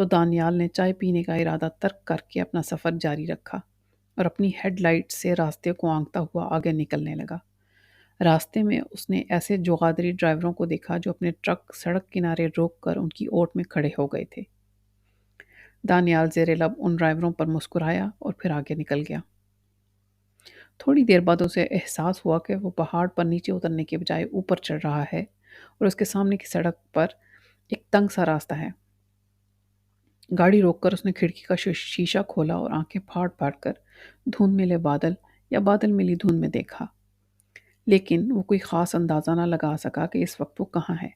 تو دانیال نے چائے پینے کا ارادہ ترک کر کے اپنا سفر جاری رکھا اور اپنی ہیڈ لائٹ سے راستے کو آنکھتا ہوا آگے نکلنے لگا۔ راستے میں اس نے ایسے جوغادری ڈرائیوروں کو دیکھا جو اپنے ٹرک سڑک کنارے روک کر ان کی اوٹ میں کھڑے ہو گئے تھے۔ دانیال زیر لب ان ڈرائیوروں پر مسکرایا اور پھر آگے نکل گیا۔ تھوڑی دیر بعد اسے احساس ہوا کہ وہ پہاڑ پر نیچے اترنے کے بجائے اوپر چڑھ رہا ہے اور اس کے سامنے کی سڑک پر ایک تنگ سا راستہ ہے۔ گاڑی روک کر اس نے کھڑکی کا شیشہ کھولا اور آنکھیں پھاڑ پھاڑ کر دھند ملے بادل یا بادل ملی دھند میں دیکھا، لیکن وہ کوئی خاص اندازہ نہ لگا سکا کہ اس وقت وہ کہاں ہے۔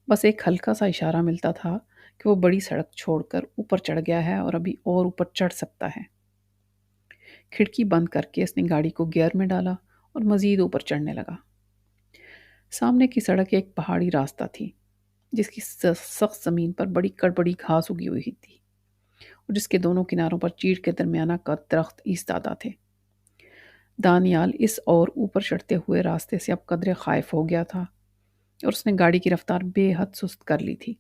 بس ایک ہلکا سا اشارہ ملتا تھا کہ وہ بڑی سڑک چھوڑ کر اوپر چڑھ گیا ہے اور ابھی اور اوپر چڑھ سکتا ہے۔ کھڑکی بند کر کے اس نے گاڑی کو گیئر میں ڈالا اور مزید اوپر چڑھنے لگا۔ سامنے کی سڑک ایک پہاڑی راستہ تھی جس کی سخت زمین پر بڑی کڑبڑی گھاس اگی ہوئی تھی اور جس کے دونوں کناروں پر چیڑ کے درمیانہ کا درخت ایستادہ تھے۔ دانیال اس اور اوپر چڑھتے ہوئے راستے سے اب قدرے خائف ہو گیا تھا اور اس نے گاڑی کی رفتار بے حد سست کر لی تھی۔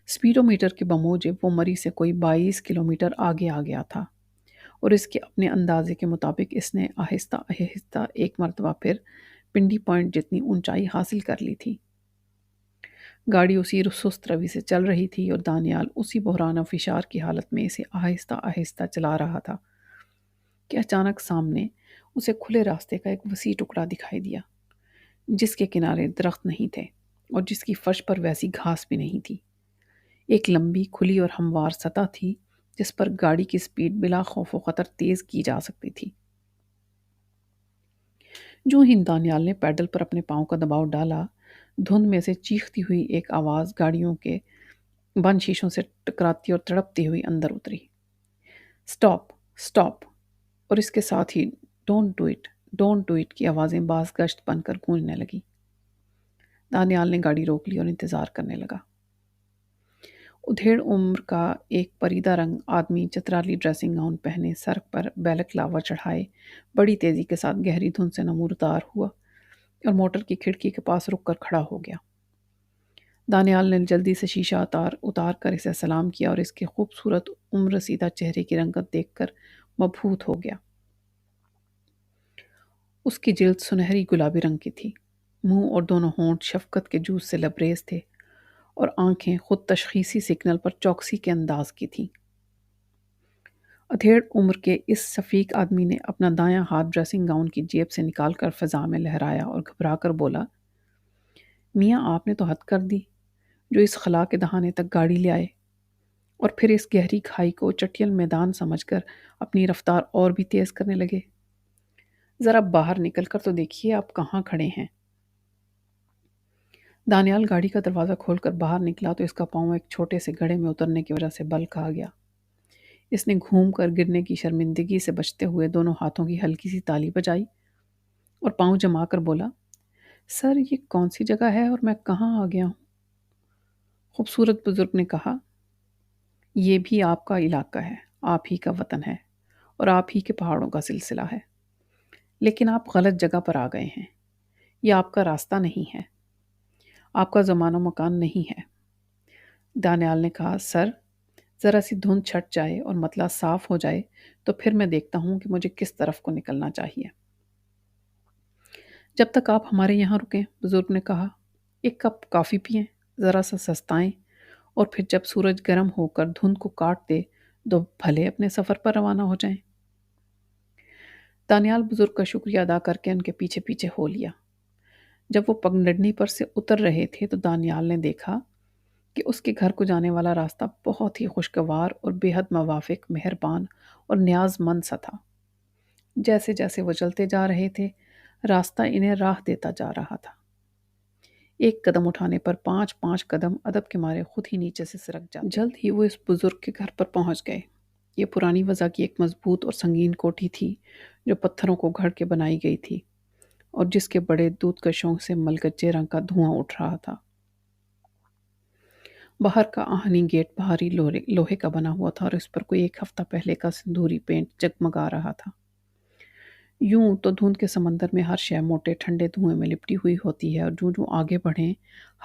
سپیڈو میٹر کے بموجب وہ مری سے کوئی 22 کلومیٹر آگے آ گیا تھا اور اس کے اپنے اندازے کے مطابق اس نے آہستہ آہستہ ایک مرتبہ پھر پنڈی پوائنٹ جتنی اونچائی حاصل کر لی تھی۔ گاڑی اسی سست روی سے چل رہی تھی اور دانیال اسی بحران و فشار کی حالت میں اسے آہستہ آہستہ چلا رہا تھا کہ اچانک سامنے اسے کھلے راستے کا ایک وسیع ٹکڑا دکھائی دیا جس کے کنارے درخت نہیں تھے اور جس کی فرش پر ویسی گھاس بھی نہیں تھی۔ ایک لمبی کھلی اور ہموار سطح تھی جس پر گاڑی کی سپیڈ بلا خوف و خطر تیز کی جا سکتی تھی۔ جو ہی دانیال نے پیڈل پر اپنے پاؤں کا دباؤ ڈالا، دھند میں سے چیختی ہوئی ایک آواز گاڑیوں کے بند شیشوں سے ٹکراتی اور تڑپتی ہوئی اندر اتری۔ سٹاپ، سٹاپ، اور اس کے ساتھ ہی ڈونٹ ڈو اٹ کی آوازیں باز گشت بن کر گونجنے لگی۔ دانیال نے گاڑی روک لی اور انتظار کرنے لگا۔ ادھیڑ عمر کا ایک پریدہ رنگ آدمی چترالی ڈریسنگ گاؤن پہنے، سر پر بیلکلاوا چڑھائے، بڑی تیزی کے ساتھ گہری دھند سے نمودار ہوا اور موٹر کی کھڑکی کے پاس رک کر کھڑا ہو گیا۔ دانیال نے جلدی سے شیشہ اتار کر اسے سلام کیا اور اس کے خوبصورت عمر رسیدہ چہرے کی رنگت دیکھ کر مبہوت ہو گیا۔ اس کی جلد سنہری گلابی رنگ کی تھی، منہ اور دونوں ہونٹ شفقت کے جوس سے لبریز تھے اور آنکھیں خود تشخیصی سگنل پر چوکسی کے انداز کی تھیں۔ ادھیڑ عمر کے اس سفیک آدمی نے اپنا دایاں ہاتھ ڈریسنگ گاؤن کی جیب سے نکال کر فضا میں لہرایا اور گھبرا کر بولا، میاں آپ نے تو حد کر دی، جو اس خلا کے دہانے تک گاڑی لے آئے اور پھر اس گہری کھائی کو چٹیل میدان سمجھ کر اپنی رفتار اور بھی تیز کرنے لگے۔ ذرا باہر نکل کر تو دیکھیے آپ کہاں کھڑے ہیں۔ دانیال گاڑی کا دروازہ کھول کر باہر نکلا تو اس کا پاؤں ایک چھوٹے سے گڑھے میں اترنے کی وجہ سے بل کھا گیا۔ اس نے گھوم کر گرنے کی شرمندگی سے بچتے ہوئے دونوں ہاتھوں کی ہلکی سی تالی بجائی اور پاؤں جما کر بولا، سر یہ کون سی جگہ ہے اور میں کہاں آ گیا ہوں؟ خوبصورت بزرگ نے کہا، یہ بھی آپ کا علاقہ ہے، آپ ہی کا وطن ہے اور آپ ہی کے پہاڑوں کا سلسلہ ہے، لیکن آپ غلط جگہ پر آ گئے ہیں۔ یہ آپ کا راستہ نہیں ہے، آپ کا زمان و مکان نہیں ہے۔ دانیال نے کہا، سر ذرا سی دھند چھٹ جائے اور مطلع صاف ہو جائے تو پھر میں دیکھتا ہوں کہ مجھے کس طرف کو نکلنا چاہیے۔ جب تک آپ ہمارے یہاں رکیں، بزرگ نے کہا، ایک کپ کافی پئیں، ذرا سا سستائیں اور پھر جب سورج گرم ہو کر دھند کو کاٹ دے تو بھلے اپنے سفر پر روانہ ہو جائیں۔ دانیال بزرگ کا شکریہ ادا کر کے ان کے پیچھے پیچھے ہو لیا۔ جب وہ پگڈنڈی پر سے اتر رہے تھے تو دانیال نے دیکھا کہ اس کے گھر کو جانے والا راستہ بہت ہی خوشگوار اور بے حد موافق، مہربان اور نیاز مند سا تھا۔ جیسے جیسے وہ چلتے جا رہے تھے، راستہ انہیں راہ دیتا جا رہا تھا۔ ایک قدم اٹھانے پر 5 قدم ادب کے مارے خود ہی نیچے سے سرک جاتے۔ جلد ہی وہ اس بزرگ کے گھر پر پہنچ گئے۔ یہ پرانی وضع کی ایک مضبوط اور سنگین کوٹھی تھی جو پتھروں کو گھڑ کے بنائی گئی تھی اور جس کے بڑے دودھ کشوں سے ملگجے رنگ کا دھواں اٹھ رہا تھا۔ باہر کا آہنی گیٹ بھاری لوہے کا بنا ہوا تھا اور اس پر کوئی 1 ہفتہ پہلے کا سندوری پینٹ جگمگا رہا تھا۔ یوں تو دھند کے سمندر میں ہر شے موٹے ٹھنڈے دھوئیں میں لپٹی ہوئی ہوتی ہے اور جو آگے بڑھیں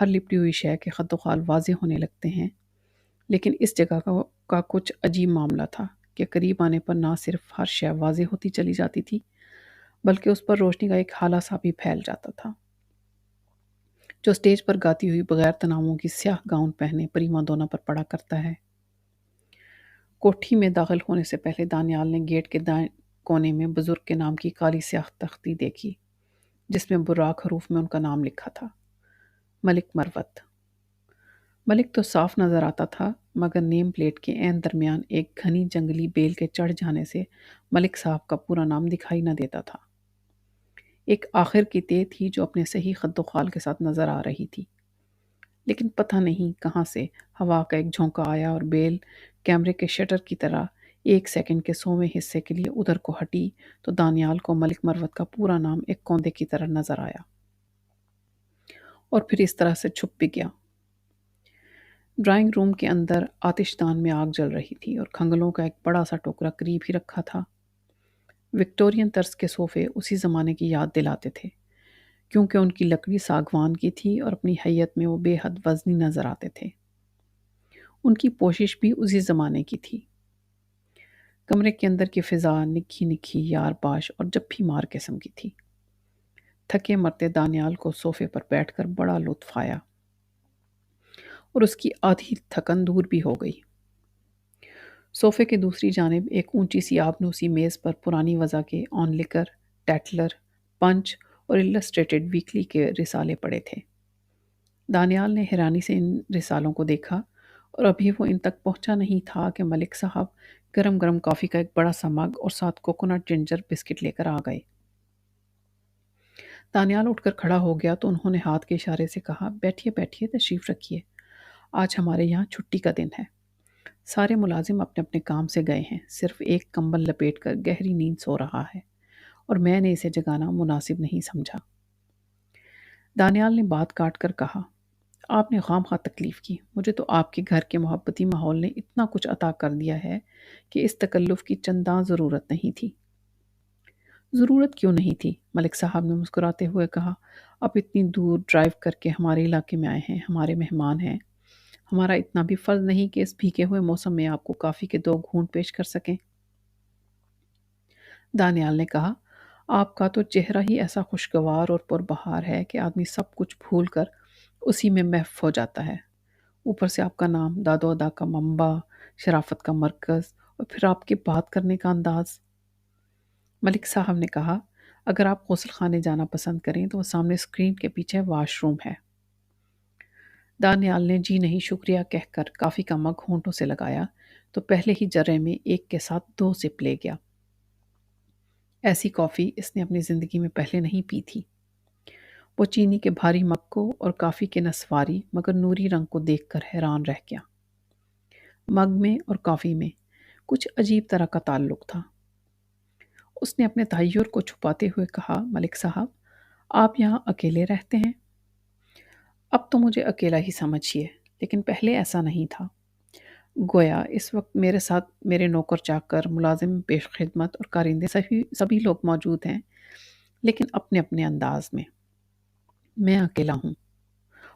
ہر لپٹی ہوئی شے کے خد و خال واضح ہونے لگتے ہیں۔ لیکن اس جگہ کا کچھ عجیب معاملہ تھا کہ قریب آنے پر نہ صرف ہر شے واضح ہوتی چلی جاتی تھی بلکہ اس پر روشنی کا ایک ہالہ سا بھی پھیل جاتا تھا جو اسٹیج پر گاتی ہوئی بغیر تناؤں کی سیاہ گاؤن پہنے پریما دونا پر پڑا کرتا ہے۔ کوٹھی میں داخل ہونے سے پہلے دانیال نے گیٹ کے دائیں کونے میں بزرگ کے نام کی کالی سیاہ تختی دیکھی جس میں براق حروف میں ان کا نام لکھا تھا، ملک مروت۔ ملک تو صاف نظر آتا تھا مگر نیم پلیٹ کے عین درمیان ایک گھنی جنگلی بیل کے چڑھ جانے سے ملک صاحب کا پورا نام دکھائی نہ دیتا تھا۔ ایک آخر کی تے تھی جو اپنے صحیح خد و خال کے ساتھ نظر آ رہی تھی، لیکن پتہ نہیں کہاں سے ہوا کا ایک جھونکا آیا اور بیل کیمرے کے شٹر کی طرح ایک سیکنڈ کے 100ویں حصے کے لیے ادھر کو ہٹی تو دانیال کو ملک مروت کا پورا نام ایک کوندے کی طرح نظر آیا اور پھر اس طرح سے چھپ بھی گیا۔ ڈرائنگ روم کے اندر آتش دان میں آگ جل رہی تھی اور کھنگلوں کا ایک بڑا سا ٹوکرا قریب ہی رکھا تھا۔ وکٹورین طرز کے صوفے اسی زمانے کی یاد دلاتے تھے کیونکہ ان کی لکڑی ساگوان کی تھی اور اپنی حیت میں وہ بے حد وزنی نظر آتے تھے۔ ان کی پوشش بھی اسی زمانے کی تھی۔ کمرے کے اندر کی فضا نکھی نکھی یار باش اور جب بھی مار قسم کی تھی۔ تھکے مرتے دانیال کو صوفے پر بیٹھ کر بڑا لطف آیا اور اس کی آدھی تھکن دور بھی ہو گئی۔ صوفے کے دوسری جانب ایک اونچی سی آبنوسی میز پر پرانی وضع کے آن لکر، ٹیٹلر، پنچ اور السٹریٹڈ ویکلی کے رسالے پڑے تھے۔ دانیال نے حیرانی سے ان رسالوں کو دیکھا اور ابھی وہ ان تک پہنچا نہیں تھا کہ ملک صاحب گرم گرم کافی کا ایک بڑا سا مگ اور ساتھ کوکونٹ جنجر بسکٹ لے کر آ گئے۔ دانیال اٹھ کر کھڑا ہو گیا تو انہوں نے ہاتھ کے اشارے سے کہا، بیٹھیے بیٹھیے، تشریف رکھیے، آج ہمارے یہاں چھٹی کا دن ہے۔ سارے ملازم اپنے اپنے کام سے گئے ہیں، صرف ایک کمبل لپیٹ کر گہری نیند سو رہا ہے اور میں نے اسے جگانا مناسب نہیں سمجھا۔ دانیال نے بات کاٹ کر کہا، آپ نے خام خواہ تکلیف کی، مجھے تو آپ کے گھر کے محبتی ماحول نے اتنا کچھ عطا کر دیا ہے کہ اس تکلف کی چنداں ضرورت نہیں تھی۔ ضرورت کیوں نہیں تھی؟ ملک صاحب نے مسکراتے ہوئے کہا، آپ اتنی دور ڈرائیو کر کے ہمارے علاقے میں آئے ہیں، ہمارے مہمان ہیں، ہمارا اتنا بھی فرض نہیں کہ اس بھیگے ہوئے موسم میں آپ کو کافی کے 2 گھونٹ پیش کر سکیں۔ دانیال نے کہا، آپ کا تو چہرہ ہی ایسا خوشگوار اور پربہار ہے کہ آدمی سب کچھ بھول کر اسی میں محو ہو جاتا ہے۔ اوپر سے آپ کا نام، داد و دا کا منبع، شرافت کا مرکز اور پھر آپ کے بات کرنے کا انداز۔ ملک صاحب نے کہا، اگر آپ غسل خانے جانا پسند کریں تو وہ سامنے اسکرین کے پیچھے واش روم ہے۔ دانیال نے جی نہیں شکریہ کہہ کر کافی کا مگ ہونٹوں سے لگایا تو پہلے ہی جرعے میں ایک کے ساتھ 2 سپ لے گیا۔ ایسی کافی اس نے اپنی زندگی میں پہلے نہیں پی تھی۔ وہ چینی کے بھاری مگ کو اور کافی کے نسواری مگر نوری رنگ کو دیکھ کر حیران رہ گیا۔ مگ میں اور کافی میں کچھ عجیب طرح کا تعلق تھا۔ اس نے اپنے تحیر کو چھپاتے ہوئے کہا، ملک صاحب، آپ یہاں اکیلے رہتے ہیں؟ اب تو مجھے اکیلا ہی سمجھیے، لیکن پہلے ایسا نہیں تھا۔ گویا اس وقت میرے ساتھ میرے نوکر چاکر، ملازم پیش خدمت اور کارندے سبھی لوگ موجود ہیں، لیکن اپنے اپنے انداز میں۔ میں اکیلا ہوں۔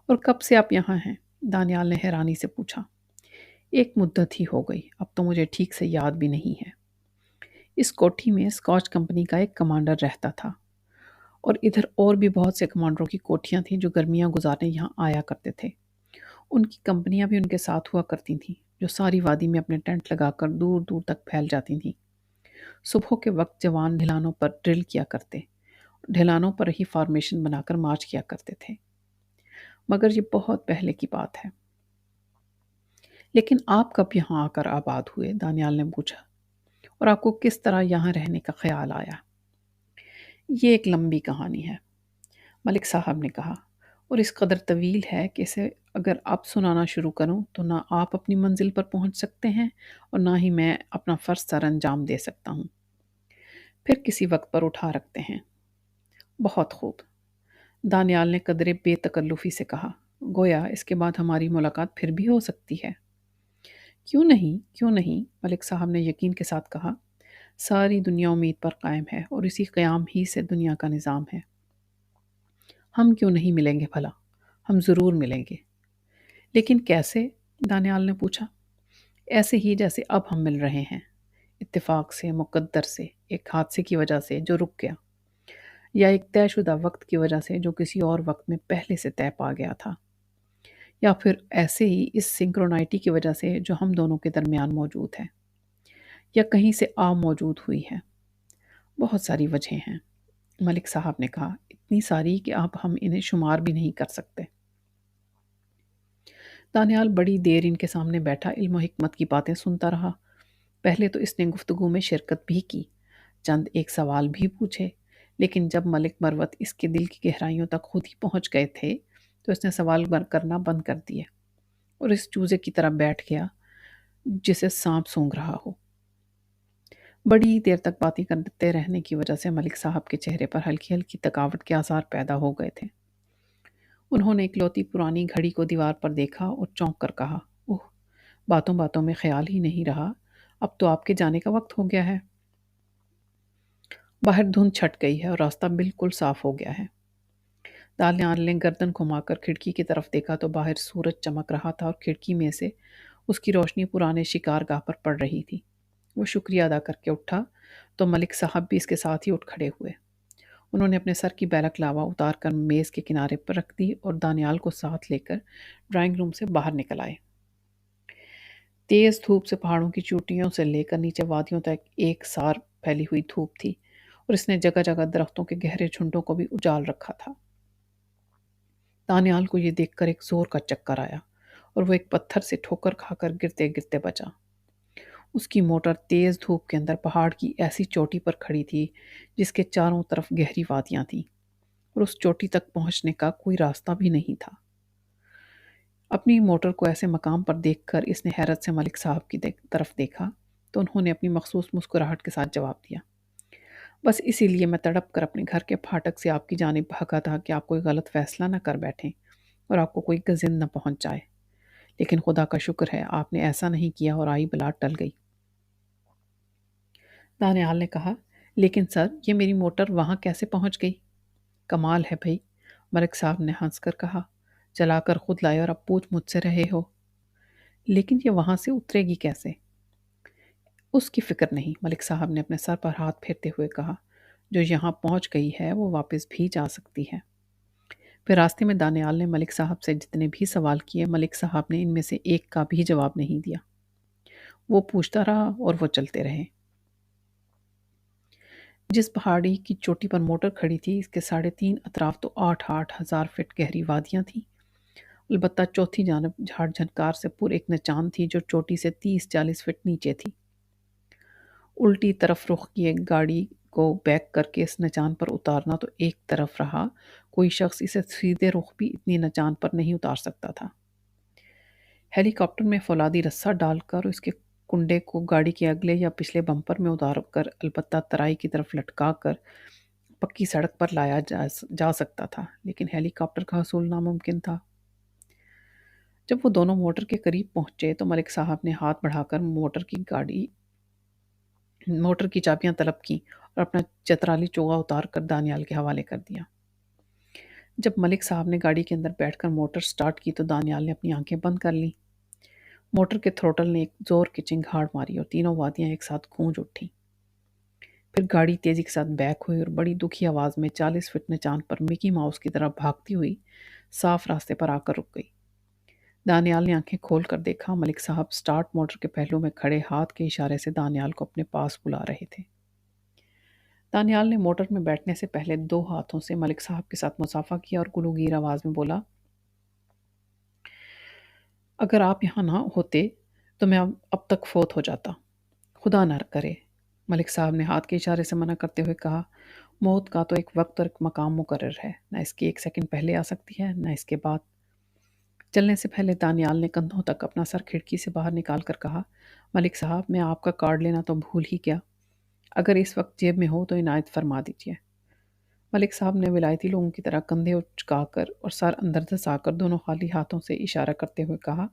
اور کب سے آپ یہاں ہیں؟ دانیال نے حیرانی سے پوچھا۔ ایک مدت ہی ہو گئی، اب تو مجھے ٹھیک سے یاد بھی نہیں ہے۔ اس کوٹھی میں اسکاچ کمپنی کا ایک کمانڈر رہتا تھا اور ادھر اور بھی بہت سے کمانڈروں کی کوٹھیاں تھیں جو گرمیاں گزارنے یہاں آیا کرتے تھے۔ ان کی کمپنیاں بھی ان کے ساتھ ہوا کرتی تھیں جو ساری وادی میں اپنے ٹینٹ لگا کر دور دور تک پھیل جاتی تھیں۔ صبح کے وقت جوان ڈھلانوں پر ڈرل کیا کرتے، ڈھلانوں پر ہی فارمیشن بنا کر مارچ کیا کرتے تھے، مگر یہ بہت پہلے کی بات ہے۔ لیکن آپ کب یہاں آ کر آباد ہوئے؟ دانیال نے پوچھا، اور آپ کو کس طرح یہاں رہنے کا خیال آیا؟ یہ ایک لمبی کہانی ہے، ملک صاحب نے کہا، اور اس قدر طویل ہے کہ اسے اگر آپ سنانا شروع کروں تو نہ آپ اپنی منزل پر پہنچ سکتے ہیں اور نہ ہی میں اپنا فرض سر انجام دے سکتا ہوں۔ پھر کسی وقت پر اٹھا رکھتے ہیں۔ بہت خوب، دانیال نے قدرے بے تکلفی سے کہا، گویا اس کے بعد ہماری ملاقات پھر بھی ہو سکتی ہے۔ کیوں نہیں، کیوں نہیں، ملک صاحب نے یقین کے ساتھ کہا، ساری دنیا امید پر قائم ہے اور اسی قیام ہی سے دنیا کا نظام ہے۔ ہم کیوں نہیں ملیں گے بھلا؟ ہم ضرور ملیں گے۔ لیکن کیسے؟ دانیال نے پوچھا۔ ایسے ہی جیسے اب ہم مل رہے ہیں، اتفاق سے، مقدر سے، ایک حادثے کی وجہ سے جو رک گیا، یا ایک طے شدہ وقت کی وجہ سے جو کسی اور وقت میں پہلے سے طے پا گیا تھا، یا پھر ایسے ہی اس سنکرونائٹی کی وجہ سے جو ہم دونوں کے درمیان موجود ہے، یا کہیں سے موجود ہوئی ہے۔ بہت ساری وجہیں ہیں، ملک صاحب نے کہا، اتنی ساری کہ اب ہم انہیں شمار بھی نہیں کر سکتے۔ دانیال بڑی دیر ان کے سامنے بیٹھا علم و حکمت کی باتیں سنتا رہا۔ پہلے تو اس نے گفتگو میں شرکت بھی کی، چند ایک سوال بھی پوچھے، لیکن جب ملک مروت اس کے دل کی گہرائیوں تک خود ہی پہنچ گئے تھے تو اس نے سوال کرنا بند کر دیے اور اس چوزے کی طرح بیٹھ گیا جسے سانپ سونگھ رہا ہو۔ بڑی دیر تک باتیں کرتے رہنے کی وجہ سے ملک صاحب کے چہرے پر ہلکی ہلکی تھکاوٹ کے آثار پیدا ہو گئے تھے۔ انہوں نے اکلوتی پرانی گھڑی کو دیوار پر دیکھا اور چونک کر کہا، اوہ، باتوں باتوں میں خیال ہی نہیں رہا، اب تو آپ کے جانے کا وقت ہو گیا ہے۔ باہر دھند چھٹ گئی ہے اور راستہ بالکل صاف ہو گیا ہے۔ دانیال نے گردن گھما کر کھڑکی کی طرف دیکھا تو باہر سورج چمک رہا تھا اور کھڑکی میں سے اس کی روشنی پرانے شکار گاہ پر پڑ رہی تھی۔ وہ شکریہ ادا کر کے اٹھا تو ملک صاحب بھی اس کے ساتھ ہی اٹھ کھڑے ہوئے۔ انہوں نے اپنے سر کی بیلکلاوا اتار کر میز کے کنارے پر رکھ دی اور دانیال کو ساتھ لے کر ڈرائنگ روم سے باہر نکل آئے۔ تیز دھوپ سے پہاڑوں کی چوٹیوں سے لے کر نیچے وادیوں تک ایک سار پھیلی ہوئی دھوپ تھی اور اس نے جگہ جگہ درختوں کے گہرے جھنڈوں کو بھی اجال رکھا تھا۔ دانیال کو یہ دیکھ کر ایک زور کا چکر آیا اور وہ ایک پتھر سے ٹھوکر کھا کر گرتے گرتے بچا۔ اس کی موٹر تیز دھوپ کے اندر پہاڑ کی ایسی چوٹی پر کھڑی تھی جس کے چاروں طرف گہری وادیاں تھیں اور اس چوٹی تک پہنچنے کا کوئی راستہ بھی نہیں تھا۔ اپنی موٹر کو ایسے مقام پر دیکھ کر اس نے حیرت سے ملک صاحب کی طرف دیکھا تو انہوں نے اپنی مخصوص مسکراہٹ کے ساتھ جواب دیا، بس اسی لیے میں تڑپ کر اپنے گھر کے پھاٹک سے آپ کی جانب بھاگا تھا کہ آپ کوئی غلط فیصلہ نہ کر بیٹھیں اور آپ کو کوئی گزن نہ پہنچ جائے، لیکن خدا کا شکر ہے آپ نے ایسا نہیں کیا اور آئی بلا ٹل گئی۔ دانیال نے کہا، لیکن سر یہ میری موٹر وہاں کیسے پہنچ گئی؟ کمال ہے بھائی، ملک صاحب نے ہنس کر کہا، چلا کر خود لائے اور اب پوچھ مجھ سے رہے ہو۔ لیکن یہ وہاں سے اترے گی کیسے؟ اس کی فکر نہیں، ملک صاحب نے اپنے سر پر ہاتھ پھیرتے ہوئے کہا، جو یہاں پہنچ گئی ہے وہ واپس بھی جا سکتی ہے۔ پھر راستے میں دانیال نے ملک صاحب سے جتنے بھی سوال کیے، ملک صاحب نے ان میں سے ایک کا بھی جواب نہیں دیا۔ وہ پوچھتا رہا اور وہ چلتے رہے۔ جس پہاڑی کی چوٹی پر موٹر کھڑی تھی اس کے 3.5 اطراف تو 8,000 فٹ گہری وادیاں تھیں، البتہ چوتھی جانب جھاڑ جھنکار سے پر ایک نچان تھی جو چوٹی سے 30-40 فٹ نیچے تھی۔ الٹی طرف رخ کیے گاڑی کو بیک کر کے اس نچان پر اتارنا تو ایک طرف رہا، کوئی شخص اسے سیدھے رخ بھی اتنی نچان پر نہیں اتار سکتا تھا۔ ہیلی کاپٹر میں فولادی رسہ ڈال کر اس کے کنڈے کو گاڑی کے اگلے یا پچھلے بمپر میں اتار کر البتہ ترائی کی طرف لٹکا کر پکی سڑک پر لایا جا سکتا تھا، لیکن ہیلی کاپٹر کا حصول ناممکن تھا۔ جب وہ دونوں موٹر کے قریب پہنچے تو ملک صاحب نے ہاتھ بڑھا کر موٹر کی چابیاں طلب کیں اور اپنا چترالی چوغا اتار کر دانیال کے حوالے کر دیا۔ جب ملک صاحب نے گاڑی کے اندر بیٹھ کر موٹر سٹارٹ کی تو دانیال نے اپنی آنکھیں بند کر لیں۔ موٹر کے تھروٹل نے ایک زور کی چنگھاڑ ماری اور تینوں وادیاں ایک ساتھ گونج اٹھیں۔ پھر گاڑی تیزی کے ساتھ بیک ہوئی اور بڑی دکھی آواز میں 40 فٹ نچان پر مکی ماؤس کی طرح بھاگتی ہوئی صاف راستے پر آ کر رک گئی۔ دانیال نے آنکھیں کھول کر دیکھا، ملک صاحب سٹارٹ موٹر کے پہلو میں کھڑے ہاتھ کے اشارے سے دانیال کو اپنے پاس بلا رہے تھے۔ دانیال نے موٹر میں بیٹھنے سے پہلے 2 ہاتھوں سے ملک صاحب کے ساتھ مصافحہ کیا اور گلوگیر آواز میں بولا، اگر آپ یہاں نہ ہوتے تو میں اب تک فوت ہو جاتا، خدا نہ کرے۔ ملک صاحب نے ہاتھ کے اشارے سے منع کرتے ہوئے کہا، موت کا تو ایک وقت اور ایک مقام مقرر ہے، نہ اس کی 1 سیکنڈ پہلے آ سکتی ہے نہ اس کے بعد۔ چلنے سے پہلے دانیال نے کندھوں تک اپنا سر کھڑکی سے باہر نکال کر کہا، ملک صاحب میں آپ کا کارڈ لینا تو بھول ہی گیا، اگر اس وقت جیب میں ہو تو عنایت فرما دیجیے۔ ملک صاحب نے ولایتی لوگوں کی طرح کندھے اچکا کر اور سر اندر دھسا کر دونوں خالی ہاتھوں سے اشارہ کرتے ہوئے کہا،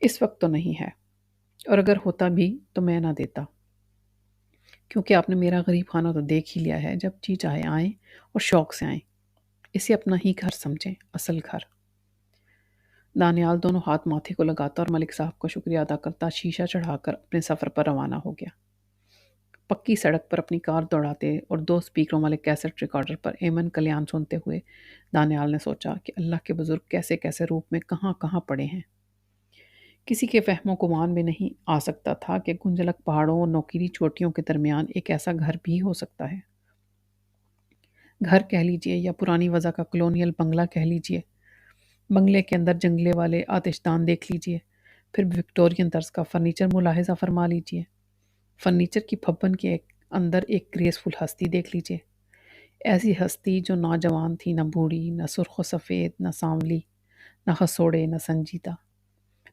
اس وقت تو نہیں ہے، اور اگر ہوتا بھی تو میں نہ دیتا، کیونکہ آپ نے میرا غریب خانہ تو دیکھ ہی لیا ہے، جب جی چاہے آئیں اور شوق سے آئیں، اسے اپنا ہی گھر سمجھیں، اصل گھر۔ دانیال دونوں ہاتھ ماتھے کو لگاتا اور ملک صاحب کا شکریہ ادا کرتا شیشہ چڑھا کر اپنے سفر پر روانہ ہو گیا۔ پکی سڑک پر اپنی کار دوڑاتے اور 2 اسپیکروں والے کیسٹ ریکارڈر پر ایمن کلیان سنتے ہوئے دانیال نے سوچا کہ اللہ کے بزرگ کیسے کیسے روپ میں کہاں کہاں پڑے ہیں۔ کسی کے فہم و گمان میں نہیں آ سکتا تھا کہ گنجلک پہاڑوں اور نوکیلی چوٹیوں کے درمیان ایک ایسا گھر بھی ہو سکتا ہے۔ گھر کہہ لیجئے یا پرانی وضع کا کلونیل بنگلہ کہہ لیجئے۔ بنگلے کے اندر جنگلے والے آتش دان دیکھ لیجئے، پھر وکٹورین طرز کا فرنیچر ملاحظہ فرما لیجئے۔ فرنیچر کی پھپن کے اندر ایک گریسفل ہستی دیکھ لیجئے، ایسی ہستی جو نوجوان تھی، نہ بوڑھی، نہ سرخ و سفید، نہ سانولی، نہ ہسوڑے، نہ سنجیدہ،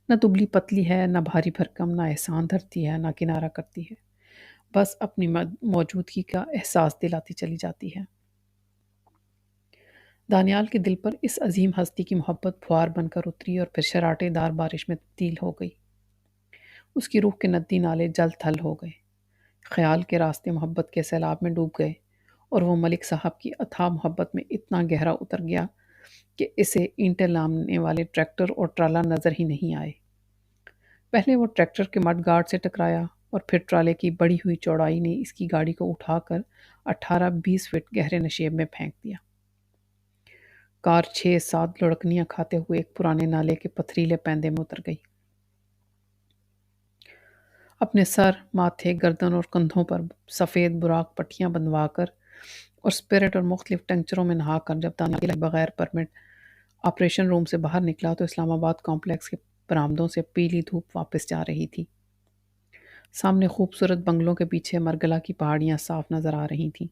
نہ دبلی پتلی ہے، نہ بھاری بھرکم، نہ احسان دھرتی ہے، نہ کنارہ کرتی ہے، بس اپنی موجودگی کا احساس دلاتی چلی جاتی ہے۔ دانیال کے دل پر اس عظیم ہستی کی محبت پھوار بن کر اتری اور پھر شراٹے دار بارش میں تبدیل ہو گئی۔ اس کی روح کے ندی نالے جل تھل ہو گئے، خیال کے راستے محبت کے سیلاب میں ڈوب گئے، اور وہ ملک صاحب کی اتھاہ محبت میں اتنا گہرا اتر گیا کہ اسے اینٹیں لامنے والے ٹریکٹر اور ٹرالا نظر ہی نہیں آئے۔ پہلے وہ ٹریکٹر کے مڈ گارڈ سے ٹکرایا اور پھر ٹرالے کی بڑھی ہوئی چوڑائی نے اس کی گاڑی کو اٹھا کر 18-20 فٹ گہرے نشیب میں پھینک دیا۔ کار 6-7 لڑکنیاں کھاتے ہوئے ایک پرانے نالے کے پتھریلے پیندے میں اتر گئی۔ اپنے سر، ماتھے، گردن اور کندھوں پر سفید براق پٹیاں بندھوا کر اور اسپرٹ اور مختلف ٹنکچروں میں نہا کر جب دانیال بغیر پرمٹ آپریشن روم سے باہر نکلا تو اسلام آباد کمپلیکس کے برآمدوں سے پیلی دھوپ واپس جا رہی تھی۔ سامنے خوبصورت بنگلوں کے پیچھے مرگلا کی پہاڑیاں صاف نظر آ رہی تھیں۔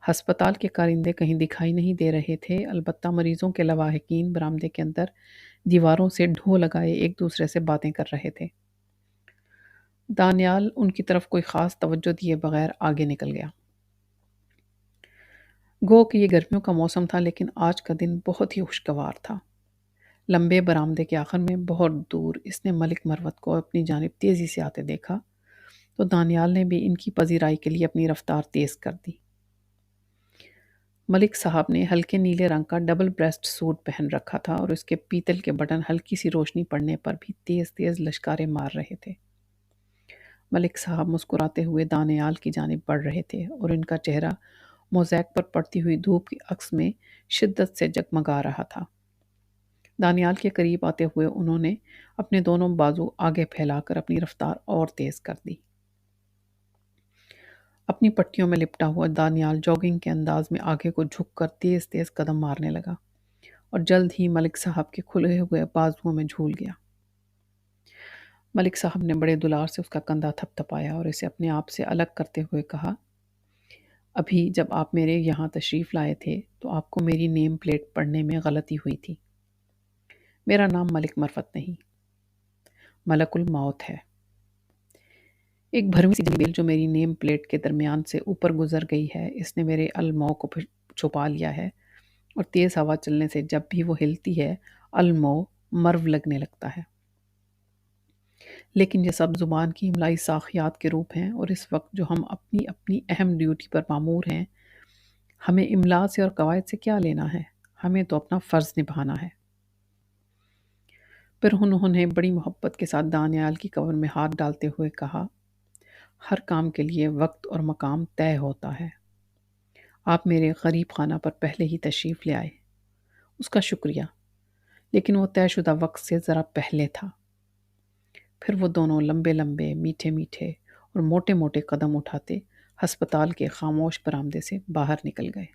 ہسپتال کے کارندے کہیں دکھائی نہیں دے رہے تھے، البتہ مریضوں کے لواحقین برآمدے کے اندر دیواروں سے ڈھو لگائے ایک دوسرے سے باتیں کر رہے تھے۔ دانیال ان کی طرف کوئی خاص توجہ دیے بغیر آگے نکل گیا۔ گو کہ یہ گرمیوں کا موسم تھا، لیکن آج کا دن بہت ہی خوشگوار تھا۔ لمبے برآمدے کے آخر میں بہت دور اس نے ملک مروت کو اپنی جانب تیزی سے آتے دیکھا تو دانیال نے بھی ان کی پذیرائی کے لیے اپنی رفتار تیز کر دی۔ ملک صاحب نے ہلکے نیلے رنگ کا ڈبل بریسٹ سوٹ پہن رکھا تھا اور اس کے پیتل کے بٹن ہلکی سی روشنی پڑنے پر بھی تیز تیز لشکاریں مار رہے تھے۔ ملک صاحب مسکراتے ہوئے دانیال کی جانب بڑھ رہے تھے اور ان کا چہرہ موزیک پر پڑتی ہوئی دھوپ کی عکس میں شدت سے جگمگا رہا تھا۔ دانیال کے قریب آتے ہوئے انہوں نے اپنے دونوں بازو آگے پھیلا کر اپنی رفتار اور تیز کر دی۔ اپنی پٹیوں میں لپٹا ہوا دانیال جاگنگ کے انداز میں آگے کو جھک کر تیز تیز قدم مارنے لگا اور جلد ہی ملک صاحب کے کھلے ہوئے بازوؤں میں جھول گیا۔ ملک صاحب نے بڑے دلار سے اس کا کندھا تھپ تھپایا اور اسے اپنے آپ سے الگ کرتے ہوئے کہا، ابھی جب آپ میرے یہاں تشریف لائے تھے تو آپ کو میری نیم پلیٹ پڑھنے میں غلطی ہوئی تھی۔ میرا نام ملک مروت نہیں، ملک الموت ہے۔ ایک بھرمی سی جنگلی بیل جو میری نیم پلیٹ کے درمیان سے اوپر گزر گئی ہے، اس نے میرے المو کو چھپا لیا ہے، اور تیز ہوا چلنے سے جب بھی وہ ہلتی ہے المو مرو لگنے لگتا ہے۔ لیکن یہ سب زبان کی املائی ساخیات کے روپ ہیں، اور اس وقت جو ہم اپنی اپنی اہم ڈیوٹی پر مامور ہیں، ہمیں املا سے اور قواعد سے کیا لینا ہے؟ ہمیں تو اپنا فرض نبھانا ہے۔ پھر انہوں نے بڑی محبت کے ساتھ دانیال کی کمر میں ہاتھ ڈالتے ہوئے کہا، ہر کام کے لیے وقت اور مقام طے ہوتا ہے۔ آپ میرے غریب خانہ پر پہلے ہی تشریف لے آئے، اس کا شکریہ، لیکن وہ طے شدہ وقت سے ذرا پہلے تھا۔ پھر وہ دونوں لمبے لمبے، میٹھے میٹھے اور موٹے موٹے قدم اٹھاتے ہسپتال کے خاموش برآمدے سے باہر نکل گئے۔